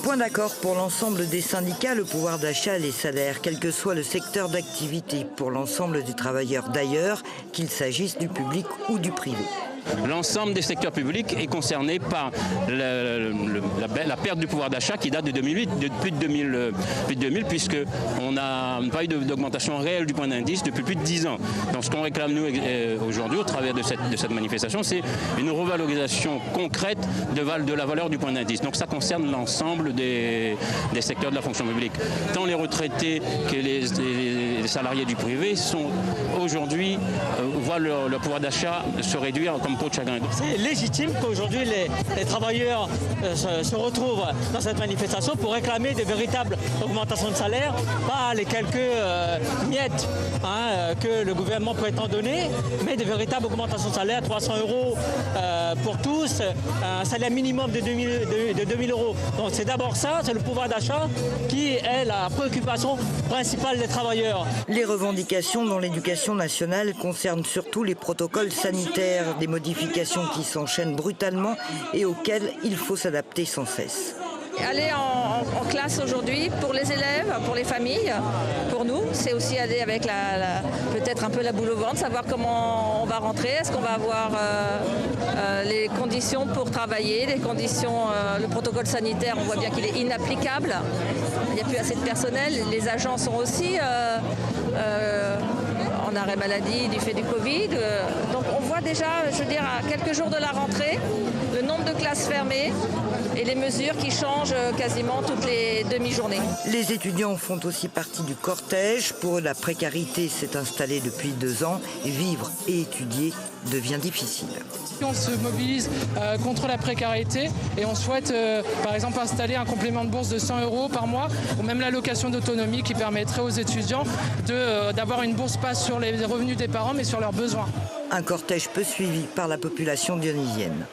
Point d'accord pour l'ensemble des syndicats, le pouvoir d'achat, les salaires, quel que soit le secteur d'activité, pour l'ensemble des travailleurs d'ailleurs, qu'il s'agisse du public ou du privé. L'ensemble des secteurs publics est concerné par la perte du pouvoir d'achat qui date de 2008, depuis 2000, puisqu'on n'a pas eu d'augmentation réelle du point d'indice depuis plus de 10 ans. Donc ce qu'on réclame nous aujourd'hui au travers de cette manifestation, c'est une revalorisation concrète de la valeur du point d'indice. Donc ça concerne l'ensemble des secteurs de la fonction publique. Tant les retraités que les salariés du privé sont aujourd'hui voient leur pouvoir d'achat se réduire comme peau de chagrin. C'est légitime qu'aujourd'hui les travailleurs se retrouvent dans cette manifestation pour réclamer de véritables augmentations de salaire, pas les quelques miettes que le gouvernement prétend donner, mais de véritables augmentations de salaire, 300 € pour tous, un salaire minimum de 2000 €. Donc c'est d'abord ça, c'est le pouvoir d'achat qui est la préoccupation principale des travailleurs. Les revendications dans l'éducation nationale concernent surtout les protocoles sanitaires, des modifications qui s'enchaînent brutalement et auxquelles il faut s'adapter sans cesse. Aller en classe aujourd'hui pour les élèves, pour les familles, pour nous, c'est aussi aller avec peut-être un peu la boule au ventre, savoir comment on va rentrer, est-ce qu'on va avoir les conditions pour travailler, les conditions, le protocole sanitaire, on voit bien qu'il est inapplicable, il n'y a plus assez de personnel, les agents sont aussi en arrêt maladie du fait du Covid. Donc on voit déjà, je veux dire, à quelques jours de la rentrée, le nombre de classes fermées et les mesures qui changent quasiment toutes les demi-journées. Les étudiants font aussi partie du cortège. Pour eux, la précarité s'est installée depuis 2 ans. Vivre et étudier devient difficile. On se mobilise contre la précarité et on souhaite par exemple installer un complément de bourse de 100 € par mois ou même l'allocation d'autonomie qui permettrait aux étudiants d'avoir une bourse pas sur les revenus des parents mais sur leurs besoins. Un cortège peu suivi par la population dionysienne.